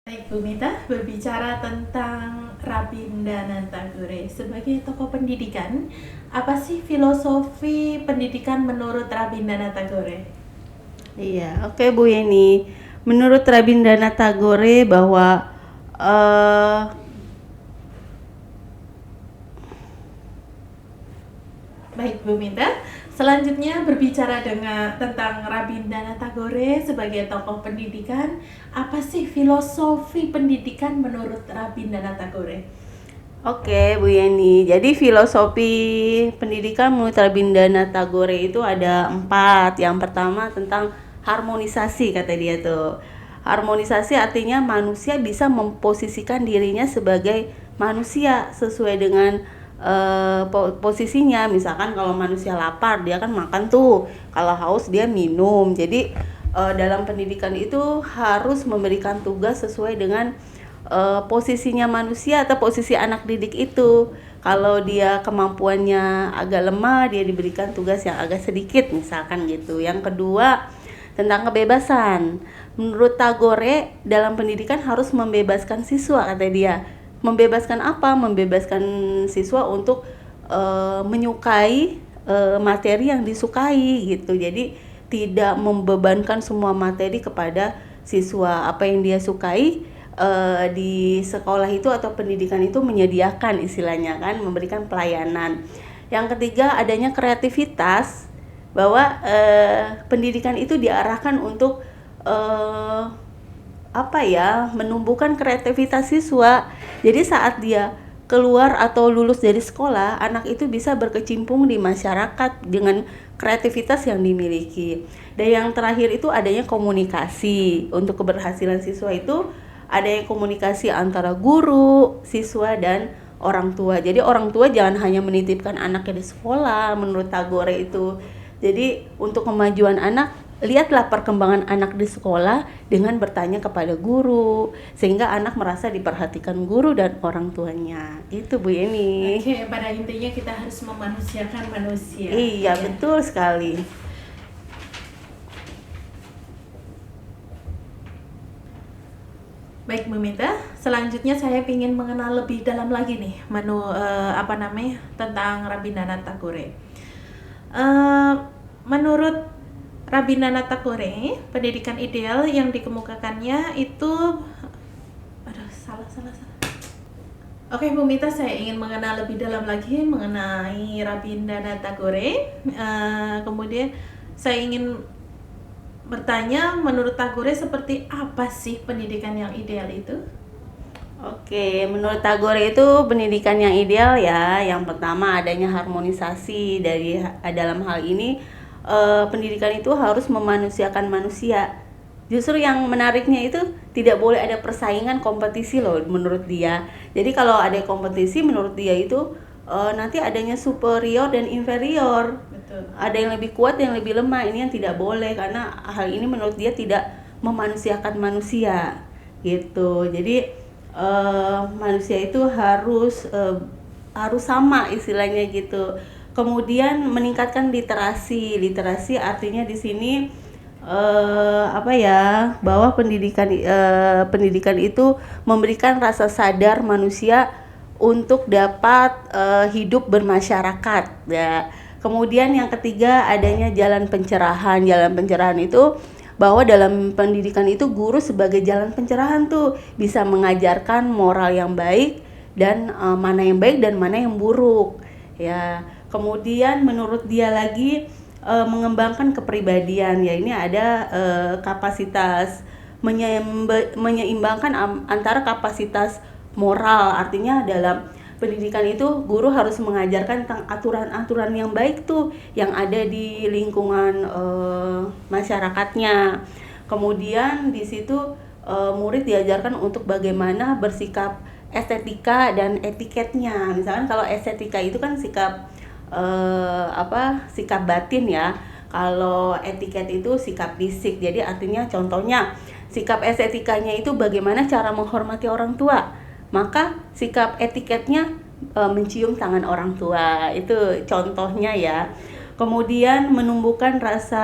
Baik, Bu Mita berbicara tentang Rabindranath Tagore sebagai tokoh pendidikan. Apa sih filosofi pendidikan menurut Rabindranath Tagore? Iya, oke Bu Yeni. Menurut Rabindranath Tagore bahwa eh, Baik, Bu Mita. Selanjutnya berbicara tentang Rabindranath Tagore sebagai tokoh pendidikan. Apa sih filosofi pendidikan menurut Rabindranath Tagore? oke Bu Yeni. Jadi filosofi pendidikan menurut Rabindranath Tagore itu ada 4. Yang pertama tentang harmonisasi kata dia tuh. Harmonisasi artinya manusia bisa memposisikan dirinya sebagai manusia sesuai dengan posisinya. Misalkan kalau manusia lapar dia kan makan tuh, kalau haus dia minum. Jadi dalam pendidikan itu harus memberikan tugas sesuai dengan posisinya manusia atau posisi anak didik itu. Kalau dia kemampuannya agak lemah, dia diberikan tugas yang agak sedikit misalkan gitu. Yang kedua tentang kebebasan. Menurut Tagore, dalam pendidikan harus membebaskan siswa kata dia. Membebaskan apa? Membebaskan siswa untuk menyukai materi yang disukai gitu. Jadi tidak membebankan semua materi kepada siswa. Apa yang dia sukai di sekolah itu atau pendidikan itu menyediakan istilahnya kan, memberikan pelayanan. Yang ketiga adanya kreativitas, bahwa pendidikan itu diarahkan untuk menumbuhkan kreativitas siswa. Jadi saat dia keluar atau lulus dari sekolah, anak itu bisa berkecimpung di masyarakat dengan kreativitas yang dimiliki. Dan yang terakhir itu adanya komunikasi. Untuk keberhasilan siswa itu adanya komunikasi antara guru, siswa, dan orang tua. Jadi orang tua jangan hanya menitipkan anaknya di sekolah menurut Tagore itu. Jadi untuk kemajuan anak, lihatlah perkembangan anak di sekolah dengan bertanya kepada guru, sehingga anak merasa diperhatikan guru dan orang tuanya. Itu Bu Yeni. Oke, pada intinya kita harus memanusiakan manusia. Iya, betul sekali. Baik, Bu Mita. Selanjutnya saya ingin mengenal lebih dalam lagi nih tentang Rabindranath Tagore. Menurut Rabindranath Tagore, pendidikan ideal yang dikemukakannya itu salah. Oke, Bu Mita, saya ingin mengenal lebih dalam lagi mengenai Rabindranath Tagore. Kemudian saya ingin bertanya, menurut Tagore seperti apa sih pendidikan yang ideal itu? Oke, menurut Tagore itu pendidikan yang ideal ya, yang pertama adanya harmonisasi dalam hal ini pendidikan itu harus memanusiakan manusia. Justru yang menariknya itu tidak boleh ada persaingan kompetisi loh menurut dia. Jadi kalau ada kompetisi menurut dia itu nanti adanya superior dan inferior. Betul. Ada yang lebih kuat, yang lebih lemah. Ini yang tidak boleh karena hal ini menurut dia tidak memanusiakan manusia gitu. Jadi manusia itu harus sama istilahnya gitu. Kemudian meningkatkan literasi. Literasi artinya di sini bahwa pendidikan itu memberikan rasa sadar manusia untuk dapat hidup bermasyarakat ya. Kemudian yang ketiga adanya jalan pencerahan. Jalan pencerahan itu bahwa dalam pendidikan itu guru sebagai jalan pencerahan tuh bisa mengajarkan moral yang baik dan mana yang baik dan mana yang buruk ya. Kemudian menurut dia lagi mengembangkan kepribadian ya, ini ada kapasitas menyeimbangkan antara kapasitas moral, artinya dalam pendidikan itu guru harus mengajarkan tentang aturan-aturan yang baik tuh yang ada di lingkungan masyarakatnya. Kemudian di situ murid diajarkan untuk bagaimana bersikap estetika dan etiketnya. Misalkan kalau estetika itu kan sikap batin ya. Kalau etiket itu sikap fisik. Jadi artinya contohnya sikap estetikanya itu bagaimana cara menghormati orang tua. Maka sikap etiketnya mencium tangan orang tua. Itu contohnya ya. Kemudian menumbuhkan rasa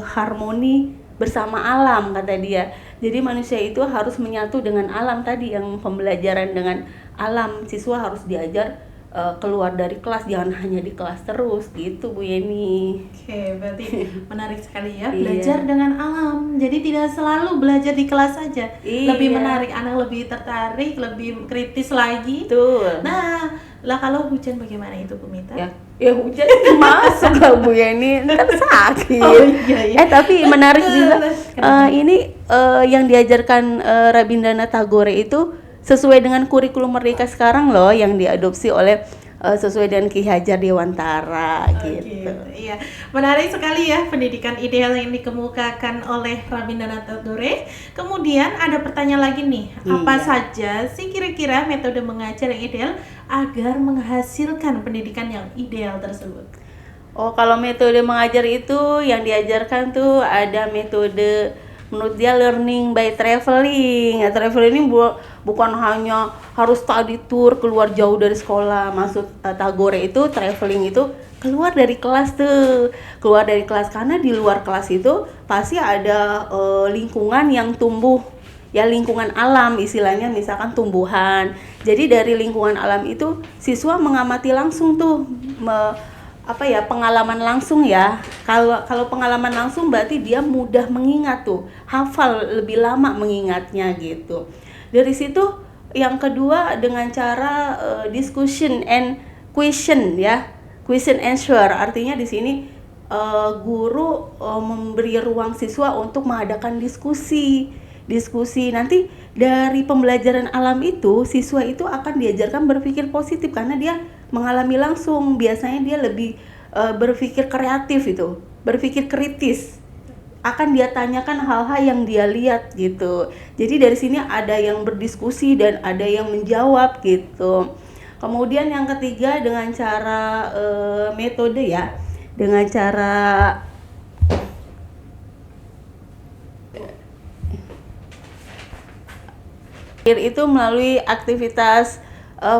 harmoni bersama alam kata dia. Jadi manusia itu harus menyatu dengan alam tadi, yang pembelajaran dengan alam. Siswa harus diajar keluar dari kelas, jangan hanya di kelas terus gitu Bu Yeni. Oke, berarti menarik sekali ya, Iya. belajar dengan alam. Jadi tidak selalu belajar di kelas saja. Iya. Lebih menarik, anak lebih tertarik, lebih kritis lagi. Betul. Nah, lah kalau hujan bagaimana itu Bu Mita? Ya hujan masuk lah Bu Yeni, ntar sakit. Oh, iya. Tapi menarik juga Kenapa? ini yang diajarkan Rabindranath Tagore itu sesuai dengan kurikulum Merdeka sekarang loh, yang diadopsi oleh sesuai dengan Ki Hajar Dewantara gitu. Iya, menarik sekali ya pendidikan ideal yang dikemukakan oleh Rabindranath Tagore. Kemudian ada pertanyaan lagi nih, apa Iya. saja sih kira-kira metode mengajar yang ideal agar menghasilkan pendidikan yang ideal tersebut? Oh, kalau metode mengajar itu yang diajarkan tuh ada metode, menurut dia learning by traveling. Traveling ini bukan hanya harus study tour keluar jauh dari sekolah. Maksud Tagore itu traveling itu keluar dari kelas tuh, keluar dari kelas, karena di luar kelas itu pasti ada lingkungan yang tumbuh, ya lingkungan alam istilahnya, misalkan tumbuhan. Jadi dari lingkungan alam itu siswa mengamati langsung tuh, pengalaman langsung ya. Kalau pengalaman langsung berarti dia mudah mengingat tuh, hafal lebih lama mengingatnya gitu. Dari situ yang kedua dengan cara discussion and question ya, question answer, artinya di sini guru memberi ruang siswa untuk mengadakan diskusi nanti. Dari pembelajaran alam itu siswa itu akan diajarkan berpikir positif karena dia mengalami langsung. Biasanya dia lebih berpikir kreatif, itu berpikir kritis, akan dia tanyakan hal-hal yang dia lihat gitu. Jadi dari sini ada yang berdiskusi dan ada yang menjawab gitu. Kemudian yang ketiga dengan cara metode ya, dengan cara itu melalui aktivitas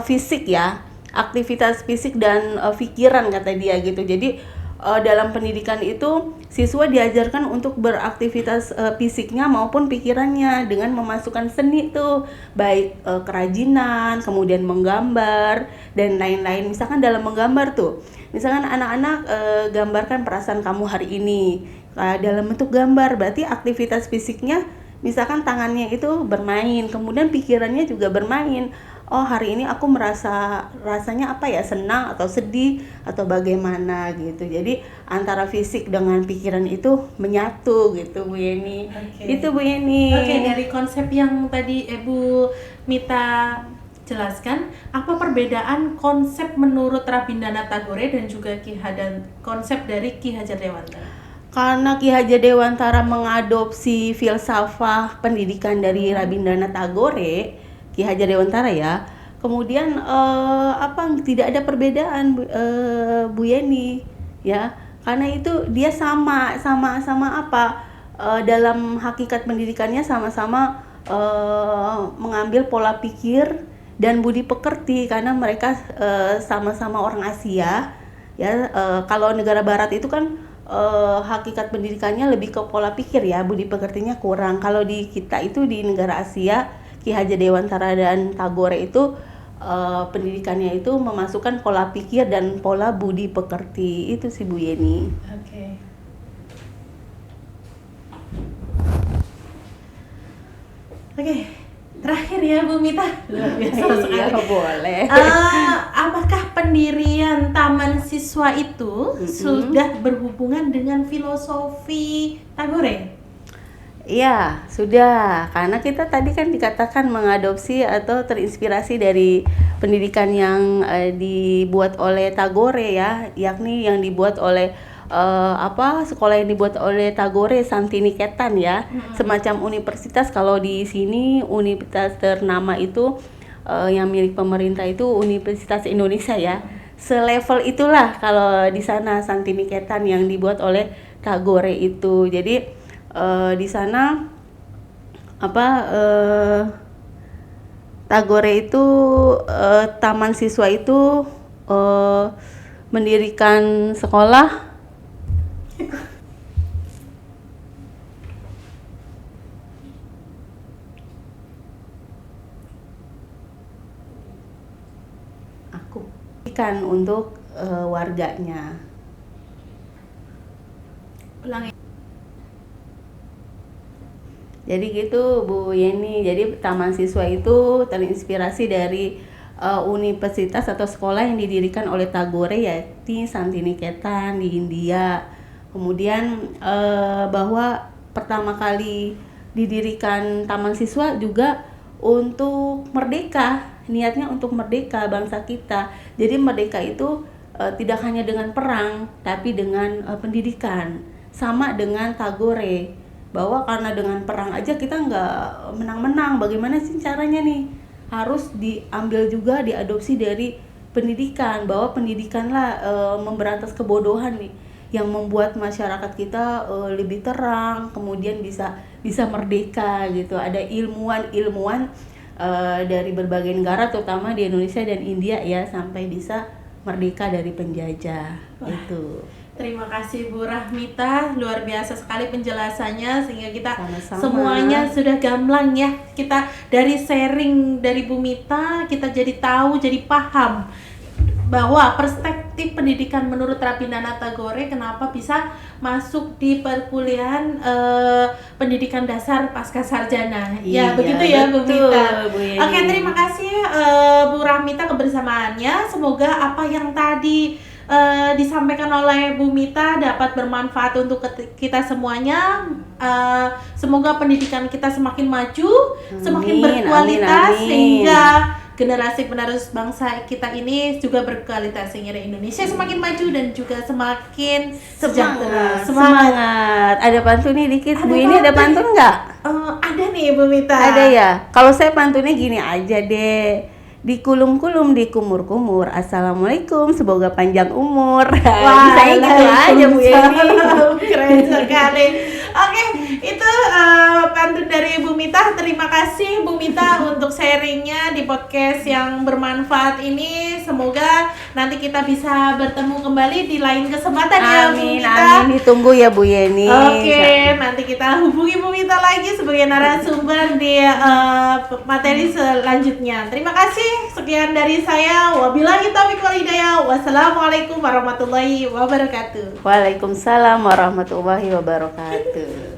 fisik ya, aktivitas fisik dan pikiran kata dia gitu. Jadi dalam pendidikan itu siswa diajarkan untuk beraktivitas fisiknya maupun pikirannya dengan memasukkan seni tuh, baik kerajinan, kemudian menggambar dan lain-lain. Misalkan dalam menggambar tuh, misalkan anak-anak gambarkan perasaan kamu hari ini dalam bentuk gambar, berarti aktivitas fisiknya misalkan tangannya itu bermain, kemudian pikirannya juga bermain. Oh, hari ini aku rasanya apa ya, senang atau sedih atau bagaimana gitu. Jadi antara fisik dengan pikiran itu menyatu gitu Bu Yeni. Itu Bu Yeni. Oke, dari konsep yang tadi Bu Mita jelaskan, apa perbedaan konsep menurut Rabindranath Tagore dan juga konsep dari Ki Hajar Dewantara? Karena Ki Hajar Dewantara mengadopsi filsafah pendidikan dari Rabindranath Tagore, Ki Hajar Dewantara ya, kemudian tidak ada perbedaan Bu Yeni ya, karena itu dia sama dalam hakikat pendidikannya sama-sama mengambil pola pikir dan budi pekerti, karena mereka sama-sama orang Asia ya. Kalau negara Barat itu kan hakikat pendidikannya lebih ke pola pikir ya, budi pekertinya kurang. Kalau di kita itu di negara Asia, Ki Hajar Dewantara dan Tagore itu pendidikannya itu memasukkan pola pikir dan pola budi pekerti. Itu sih Bu Yeni. Oke, terakhir ya Bu Mita. Luar biasa sekali. Iya, boleh. Apakah pendirian Taman Siswa itu sudah berhubungan dengan filosofi Tagore? Iya, sudah. Karena kita tadi kan dikatakan mengadopsi atau terinspirasi dari pendidikan yang dibuat oleh Tagore ya, yakni yang dibuat oleh sekolah yang dibuat oleh Tagore, Santiniketan ya, semacam universitas. Kalau di sini universitas ternama itu yang milik pemerintah itu Universitas Indonesia ya. Selevel itulah kalau di sana Santiniketan yang dibuat oleh Tagore itu. Jadi di sana Tagore itu taman siswa itu mendirikan sekolah pendidikan untuk warganya. Ulangi. Jadi gitu Bu Yeni. Jadi Taman Siswa itu terinspirasi dari universitas atau sekolah yang didirikan oleh Tagore, yaitu Santiniketan di India. Kemudian bahwa pertama kali didirikan Taman Siswa juga untuk merdeka, niatnya untuk merdeka bangsa kita. Jadi merdeka itu tidak hanya dengan perang, tapi dengan pendidikan. Sama dengan Tagore, bahwa karena dengan perang aja kita nggak menang-menang, bagaimana sih caranya nih? Harus diambil juga, diadopsi dari pendidikan, bahwa pendidikanlah memberantas kebodohan nih, yang membuat masyarakat kita lebih terang, kemudian bisa merdeka gitu. Ada ilmuwan dari berbagai negara, terutama di Indonesia dan India ya, sampai bisa merdeka dari penjajah. Itu. Terima kasih Bu Rahmita, luar biasa sekali penjelasannya sehingga kita Sama-sama. semuanya sudah gamblang ya. Kita dari sharing dari Bu Mita, kita jadi tahu, jadi paham bahwa perspektif pendidikan menurut Rabindranath Tagore kenapa bisa masuk di perkuliahan pendidikan dasar pasca sarjana. Iya, Ya, begitu ya Bu betul, Mita. Bu Yeni. Oke, terima kasih Bu Rahmita kebersamaannya. Semoga apa yang tadi disampaikan oleh Bu Mita dapat bermanfaat untuk kita semuanya. Semoga pendidikan kita semakin maju, semakin berkualitas, amin. sehingga generasi penerus bangsa kita ini juga berkualitas, sehingga Indonesia semakin maju dan juga semakin sejahtera. Semangat. Ada pantunnya dikit. Ada Bu ini ada pantun. pantun nggak? Ada nih Bu Mita. Ada ya. Kalau saya pantunnya gini aja deh. Dikulum-kulum, dikumur-kumur. Assalamualaikum, semoga panjang umur. Wah, Bisa gitu aja Bu Yeni. Keren sekali. Oke, itu pantun dari Bu Mita. Terima kasih Bu Mita untuk sharingnya di podcast yang bermanfaat ini. Semoga nanti kita bisa bertemu kembali di lain kesempatan ya Bu Amin, Mita. amin. Ditunggu ya Bu Yeni. Oke, nanti kita hubungi Bu Mita lagi sebagai narasumber di materi selanjutnya. Terima kasih. Sekian dari saya. Wabillahi taufiq wal hidayah. Wassalamualaikum warahmatullahi wabarakatuh. Waalaikumsalam warahmatullahi wabarakatuh.